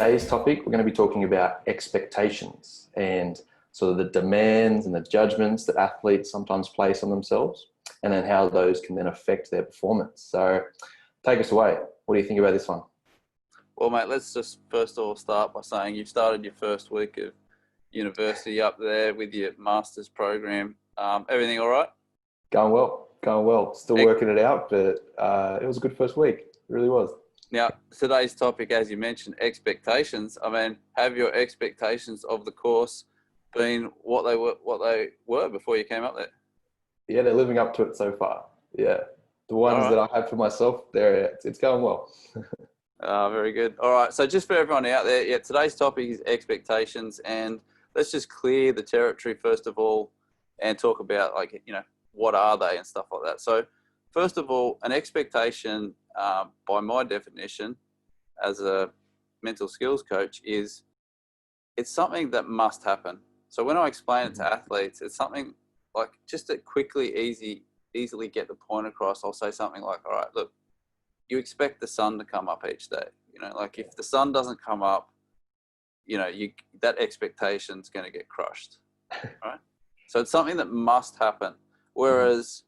today's topic, we're going to be talking about expectations and sort of the demands and the judgments that athletes sometimes place on themselves, and then how those can then affect their performance. So take us away. What do you think about this one? Well, mate, let's just first of all start by saying you've started your first week of university up there with your master's program. Everything all right? Going well, going well. Still Ec- working it out, but it was a good first week. It really was. Now, today's topic, as you mentioned, expectations. I mean, have your expectations of the course been what they were before you came up there? Yeah, they're living up to it so far. Yeah, the All ones right. that I had for myself, it's going well. Very good. All right. So just for everyone out there, yeah, today's topic is expectations, and let's just clear the territory first of all and talk about, like, what are they and stuff like that. So first of all, an expectation, by my definition as a mental skills coach, is it's something that must happen. So when I explain it to athletes, it's something like, just to easily get the point across, I'll say something like, all right, look, you expect the sun to come up each day. Like, if the sun doesn't come up, that expectation is going to get crushed, right? So it's something that must happen. Whereas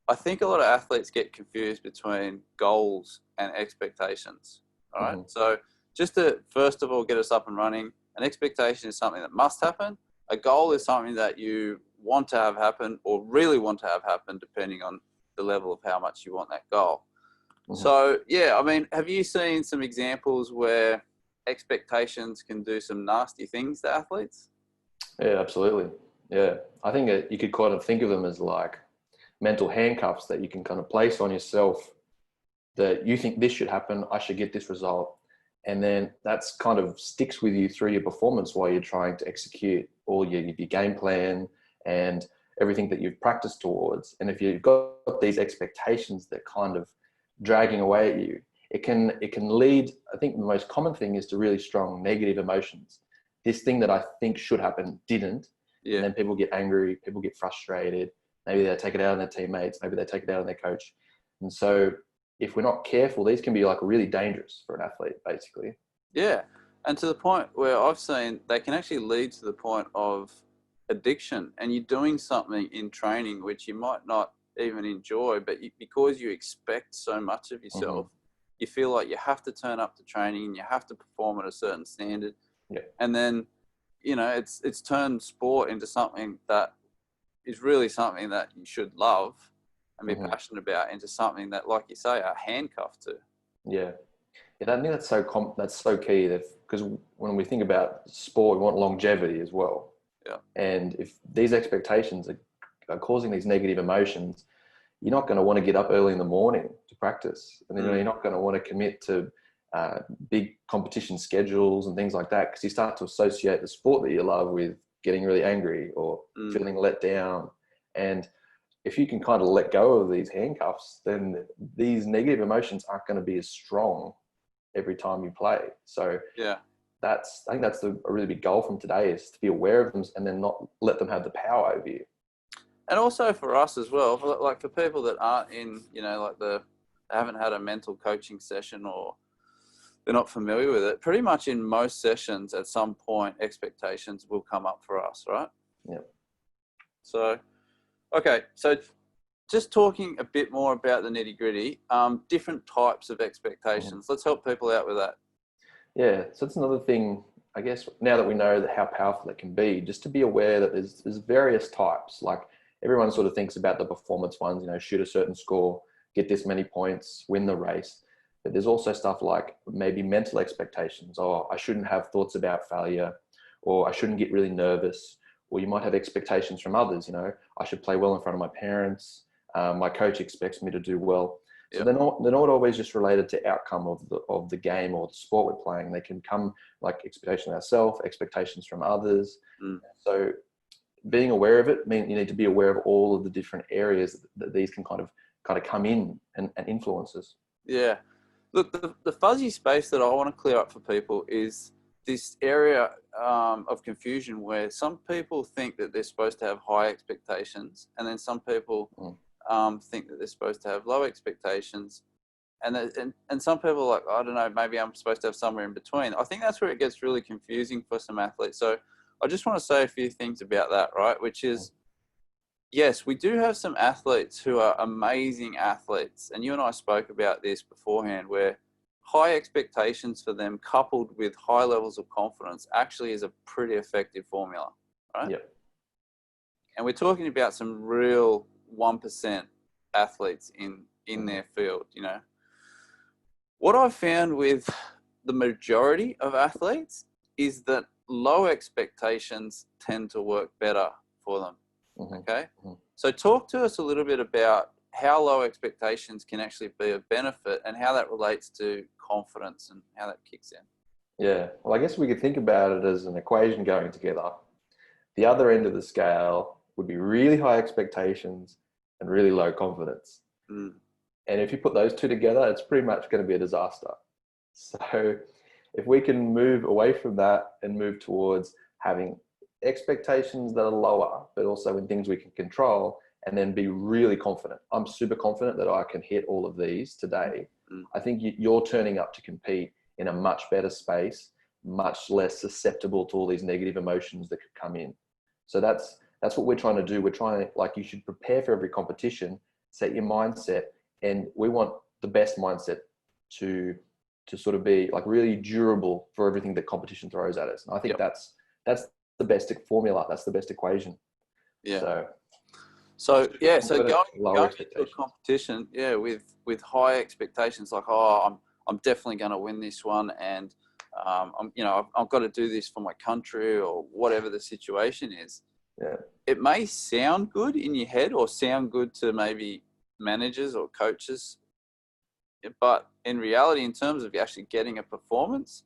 I think a lot of athletes get confused between goals and expectations. All right. So just to first of all get us up and running, an expectation is something that must happen. A goal is something that you want to have happen, or really want to have happen, depending on the level of how much you want that goal. So, yeah, I mean, have you seen some examples where expectations can do some nasty things to athletes? Yeah, absolutely. Yeah, I think that you could kind of think of them as like mental handcuffs that you can kind of place on yourself, that you think this should happen, I should get this result. And then that's kind of sticks with you through your performance while you're trying to execute all your game plan and everything that you've practiced towards. And if you've got these expectations that kind of dragging away at you, it can lead, I think the most common thing is to really strong negative emotions. This thing that I think should happen didn't. Yeah. And then people get angry, people get frustrated. Maybe they take it out on their teammates, maybe they take it out on their coach. And so if we're not careful, these can be like really dangerous for an athlete, basically. Yeah. And to the point where I've seen they can actually lead to the point of addiction, and you're doing something in training which you might not even enjoy, but because you expect so much of yourself, you feel like you have to turn up to training and you have to perform at a certain standard. Yeah. And then, it's turned sport into something that is really something that you should love and be passionate about, into something that, like you say, are handcuffed to. Yeah. Yeah, I think that's so key, that because when we think about sport, we want longevity as well. Yeah. And if these expectations are causing these negative emotions, you're not going to want to get up early in the morning to practice. And then you're not going to want to commit to big competition schedules and things like that, because you start to associate the sport that you love with getting really angry or feeling let down. And if you can kind of let go of these handcuffs, then these negative emotions aren't going to be as strong every time you play. So yeah, I think that's a really big goal from today, is to be aware of them and then not let them have the power over you. and also for us as well, for people that aren't in, they haven't had a mental coaching session, or they're not familiar with it. Pretty much in most sessions, at some point, expectations will come up for us, right? Yeah. So, okay, so just talking a bit more about the nitty gritty, different types of expectations. Let's help people out with that. Yeah, so that's another thing, I guess, now that we know how powerful it can be, just to be aware that there's various types. Like, everyone sort of thinks about the performance ones, shoot a certain score, get this many points, win the race. But there's also stuff like maybe mental expectations. Oh, I shouldn't have thoughts about failure, or I shouldn't get really nervous. Or you might have expectations from others, I should play well in front of my parents. My coach expects me to do well. So Yep. they're not always just related to outcome of the game or the sport we're playing. They can come like expectations of ourselves, expectations from others. So being aware of it means you need to be aware of all of the different areas that these can kind of come in and influence us. Yeah. Look, the fuzzy space that I want to clear up for people is this area of confusion, where some people think that they're supposed to have high expectations, and then some people think that they're supposed to have low expectations. and some people are like, I don't know, maybe I'm supposed to have somewhere in between. I think that's where it gets really confusing for some athletes. So I just want to say a few things about that, right? Which is, yes, we do have some athletes who are amazing athletes. And you and I spoke about this beforehand, where high expectations for them coupled with high levels of confidence actually is a pretty effective formula, right? Yep. And we're talking about some real 1% athletes in their field, you know. What I've found with the majority of athletes is that low expectations tend to work better for them. Okay. So talk to us a little bit about how low expectations can actually be a benefit and how that relates to confidence and how that kicks in. Yeah. Well, I guess we could think about it as an equation going together. The other end of the scale would be really high expectations and really low confidence. And if you put those two together, it's pretty much going to be a disaster. So if we can move away from that and move towards having expectations that are lower, but also in things we can control, and then be really confident. I'm super confident that I can hit all of these today. I think you're turning up to compete in a much better space, much less susceptible to all these negative emotions that could come in. So that's what we're trying to do. We're trying to, like, you should prepare for every competition, set your mindset, and we want the best mindset to sort of be like really durable for everything that competition throws at us. And I think that's the best formula. That's the best equation. Yeah. So going into a competition, with high expectations, like, I'm definitely going to win this one, and I've got to do this for my country or whatever the situation is. Yeah. It may sound good in your head or sound good to maybe managers or coaches, but in reality, in terms of actually getting a performance,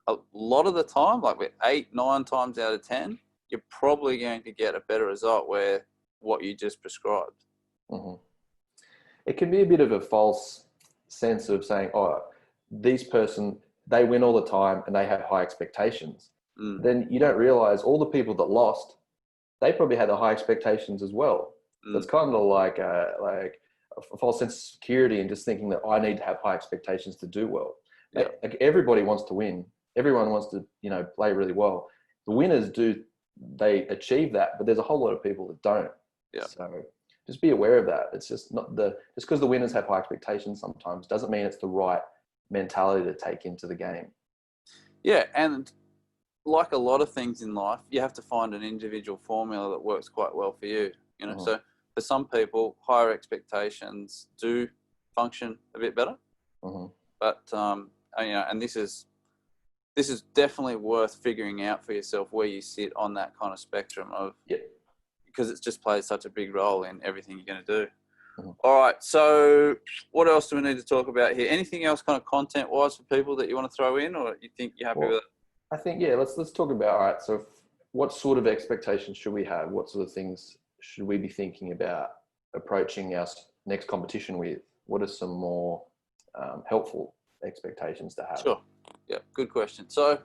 a lot of the time, like with 8-9 times out of 10, you're probably going to get a better result where what you just prescribed. It can be a bit of a false sense of saying, oh, this person, they win all the time and they have high expectations. Then you don't realize all the people that lost, they probably had the high expectations as well. So it's kind of like a false sense of security and just thinking that I need to have high expectations to do well. Like everybody wants to win. Everyone wants to, play really well. The winners they achieve that, but there's a whole lot of people that don't. So just be aware of that. It's just just because the winners have high expectations sometimes doesn't mean it's the right mentality to take into the game. Yeah. And like a lot of things in life, you have to find an individual formula that works quite well for you, So for some people, higher expectations do function a bit better, but, and this is definitely worth figuring out for yourself where you sit on that kind of spectrum of, because it's just plays such a big role in everything you're going to do. All right. So what else do we need to talk about here? Anything else kind of content wise for people that you want to throw in, or you think you're happy with it? I think, let's talk about, all right. So what sort of expectations should we have? What sort of things should we be thinking about approaching our next competition with? What are some more helpful expectations to have? Sure. Yeah. Good question. So,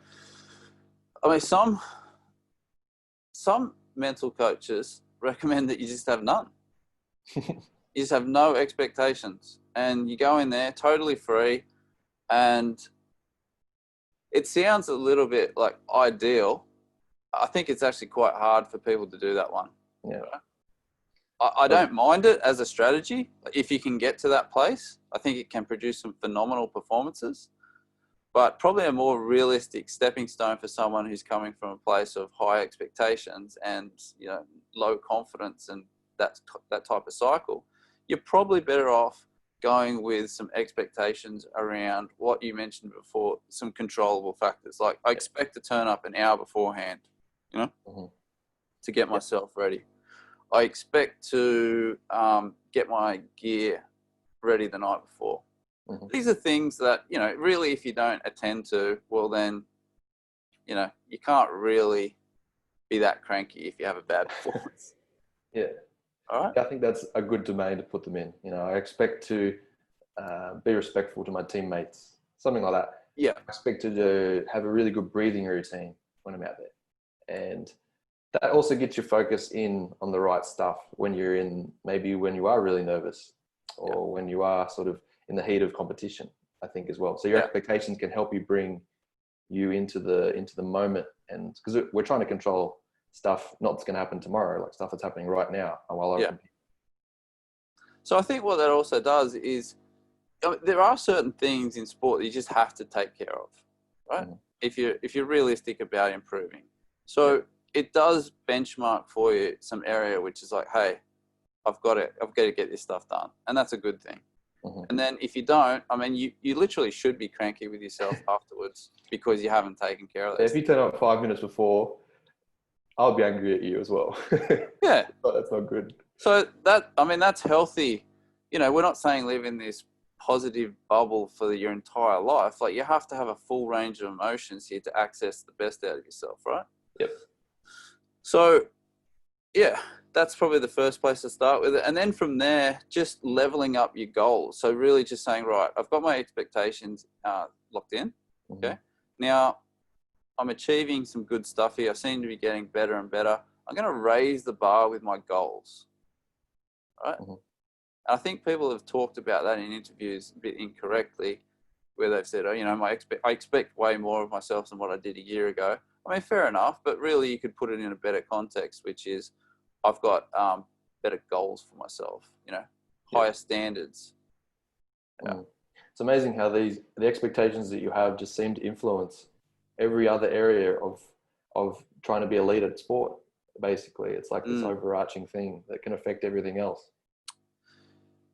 I mean, some mental coaches recommend that you just have none. You just have no expectations and you go in there totally free, and it sounds a little bit like ideal. I think it's actually quite hard for people to do that one. Yeah. I don't mind it as a strategy. If you can get to that place, I think it can produce some phenomenal performances, but probably a more realistic stepping stone for someone who's coming from a place of high expectations and, low confidence and that type of cycle. You're probably better off going with some expectations around what you mentioned before, some controllable factors. Like, I expect to turn up an hour beforehand, to get myself ready. I expect to get my gear ready the night before. These are things that, really, if you don't attend to, well, then, you can't really be that cranky if you have a bad performance. All right. I think that's a good domain to put them in. I expect to be respectful to my teammates, something like that. Yeah. I expect to have a really good breathing routine when I'm out there. And that also gets your focus in on the right stuff when you are really nervous, or when you are sort of in the heat of competition, I think, as well. So your expectations can help you bring you into the moment, and because we're trying to control stuff not that's going to happen tomorrow, like stuff that's happening right now while I compete. So I think what that also does is, there are certain things in sport that you just have to take care of, right? If you're realistic about improving. So it does benchmark for you some area which is like, hey, I've got to get this stuff done, and that's a good thing. And then if you don't, I mean, you literally should be cranky with yourself afterwards because you haven't taken care of it. If you turn up 5 minutes before, I'll be angry at you as well. Yeah, that's not good. So that's healthy. You know, we're not saying live in this positive bubble for your entire life. Like, you have to have a full range of emotions here to access the best out of yourself, right? Yep. So, yeah, that's probably the first place to start with it. And then from there, just leveling up your goals. So really just saying, right, I've got my expectations locked in. Okay. Now, I'm achieving some good stuff here. I seem to be getting better and better. I'm going to raise the bar with my goals. Right? I think people have talked about that in interviews a bit incorrectly, where they've said, oh, you know, I expect way more of myself than what I did a year ago. I mean, fair enough, but really you could put it in a better context, which is I've got better goals for myself, you know, higher standards. Yeah. It's amazing how the expectations that you have just seem to influence every other area of trying to be a leader at sport. Basically, it's like this overarching thing that can affect everything else.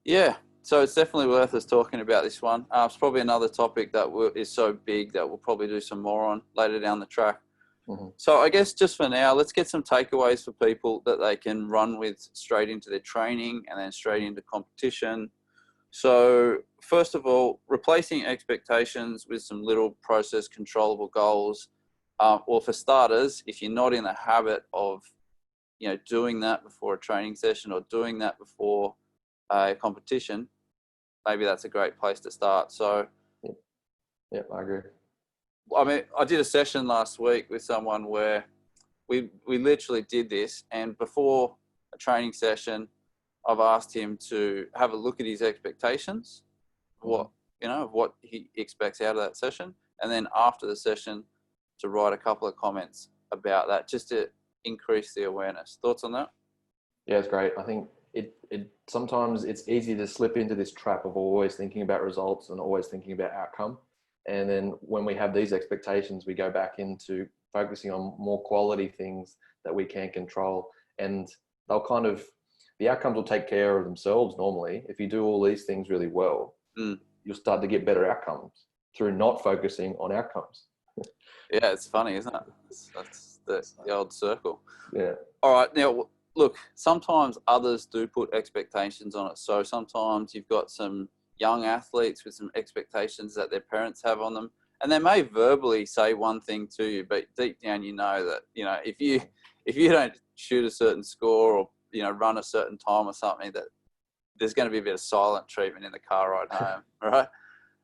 Yeah, so it's definitely worth us talking about this one. It's probably another topic that is so big that we'll probably do some more on later down the track. So I guess just for now, let's get some takeaways for people that they can run with straight into their training and then straight into competition. So first of all, replacing expectations with some little process controllable goals. Or for starters, if you're not in the habit of, you know, doing that before a training session or doing that before a competition, maybe that's a great place to start. So, yeah, I agree. I mean, I did a session last week with someone where we literally did this, and before a training session, I've asked him to have a look at his expectations, what he expects out of that session, and then after the session, to write a couple of comments about that, just to increase the awareness. Thoughts on that? Yeah, it's great. I think it sometimes it's easy to slip into this trap of always thinking about results and always thinking about outcome. And then when we have these expectations, we go back into focusing on more quality things that we can control, and the outcomes will take care of themselves normally. If you do all these things really well, you'll start to get better outcomes through not focusing on outcomes. Yeah, it's funny, isn't it? That's the old circle. Yeah. All right. Now, look, sometimes others do put expectations on it. So sometimes you've got some young athletes with some expectations that their parents have on them, and they may verbally say one thing to you, but deep down you know that, you know, if you don't shoot a certain score or, you know, run a certain time or something, that there's going to be a bit of silent treatment in the car ride home, right?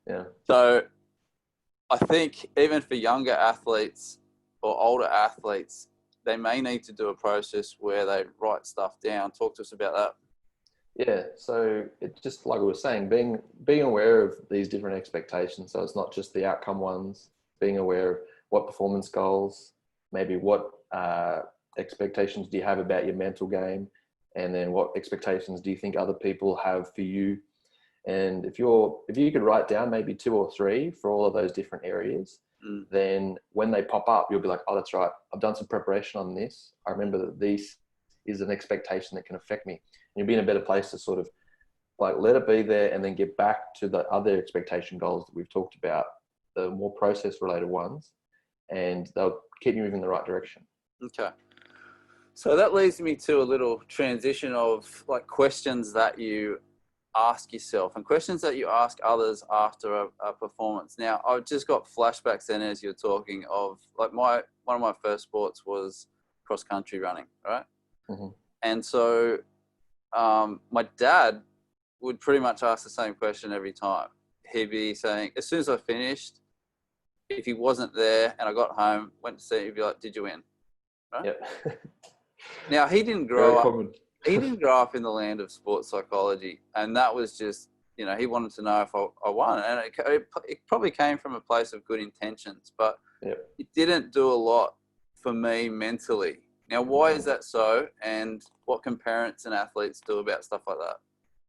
Yeah. So I think even for younger athletes or older athletes, they may need to do a process where they write stuff down. Talk to us about that. Yeah, so it's just like I was saying, being aware of these different expectations. So it's not just the outcome ones, being aware of what performance goals, maybe what expectations do you have about your mental game, and then what expectations do you think other people have for you. And if you could write down maybe 2 or 3 for all of those different areas, then when they pop up, you'll be like, oh, that's right, I've done some preparation on this. I remember that this is an expectation that can affect me. And you'll be in a better place to sort of like let it be there and then get back to the other expectation goals that we've talked about, the more process related ones, and they'll keep you moving in the right direction. Okay. So that leads me to a little transition of like questions that you ask yourself and questions that you ask others after a performance. Now, I've just got flashbacks then as you're talking of like one of my first sports was cross country running, right? And so my dad would pretty much ask the same question every time. He'd be saying, as soon as I finished, if he wasn't there and I got home, went to see him, he'd be like, did you win? Right? Yep. Now, he didn't grow up in the land of sports psychology. And that was just, you know, he wanted to know if I won. And it probably came from a place of good intentions, but Yep. it didn't do a lot for me mentally. Now, why is that so? And what can parents and athletes do about stuff like that?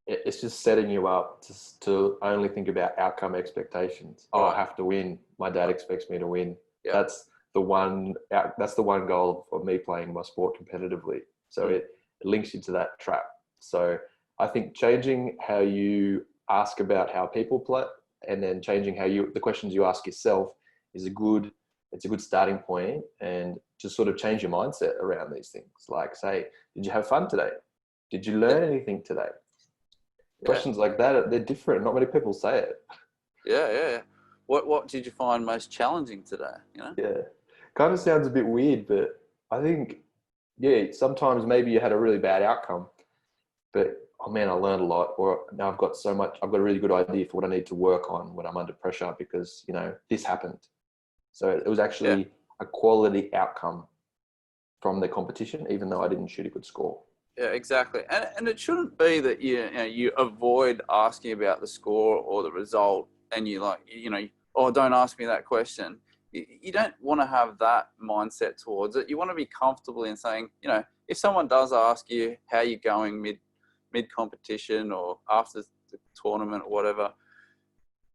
It's just setting you up to only think about outcome expectations. Oh, I have to win. My dad expects me to win. Yep. That's the one goal of me playing my sport competitively. So it links you to that trap. So I think changing how you ask about how people play, and then changing the questions you ask yourself is a good starting point, and just sort of change your mindset around these things. Like, say, did you have fun today? Did you learn anything today? Questions like that, they're different. Not many people say it. Yeah. What did you find most challenging today? You know? Yeah. Kind of sounds a bit weird, but I think, sometimes maybe you had a really bad outcome, but oh man, I learned a lot, or now I've got a really good idea for what I need to work on when I'm under pressure because, this happened. So it was actually a quality outcome from the competition, even though I didn't shoot a good score. Yeah, exactly. And it shouldn't be that you avoid asking about the score or the result, and don't ask me that question. You don't want to have that mindset towards it. You want to be comfortable in saying, if someone does ask you how you're going mid competition or after the tournament or whatever,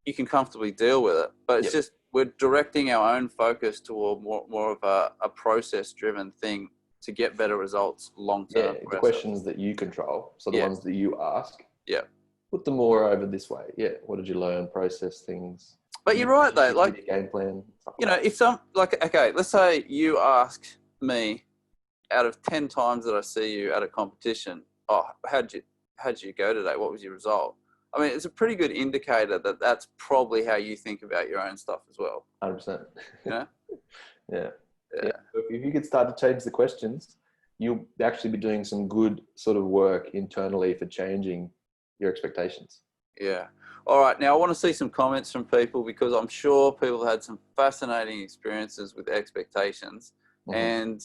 you can comfortably deal with it. But it's just we're directing our own focus toward more of a process driven thing to get better results long term. The questions that you control, so the ones that you ask. Yeah. Put them more over this way. Yeah. What did you learn? Process things. But you're right though. Like, game plan. If let's say you ask me out of 10 times that I see you at a competition, oh, how'd you go today? What was your result? I mean, it's a pretty good indicator that that's probably how you think about your own stuff as well. 100%. Yeah. Yeah. If you could start to change the questions, you'll actually be doing some good sort of work internally for changing your expectations. Yeah. All right. Now I want to see some comments from people, because I'm sure people had some fascinating experiences with expectations. Mm-hmm. And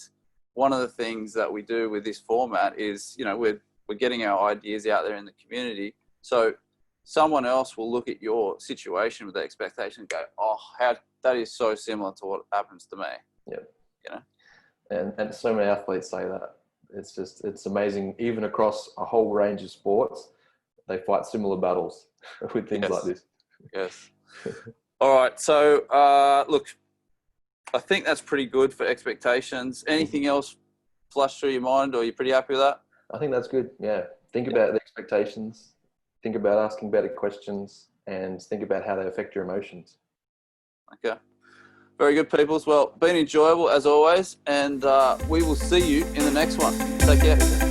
one of the things that we do with this format is, we're getting our ideas out there in the community. So someone else will look at your situation with the expectation and go, oh, that is so similar to what happens to me. Yeah. And so many athletes say that. It's amazing. Even across a whole range of sports, they fight similar battles with things like this. Yes. All right. So, look, I think that's pretty good for expectations. Anything else flush through your mind, or are you pretty happy with that? I think that's good. Yeah. Think about the expectations. Think about asking better questions, and think about how they affect your emotions. Okay. Very good, peoples. Well, been enjoyable as always, and we will see you in the next one. Take care.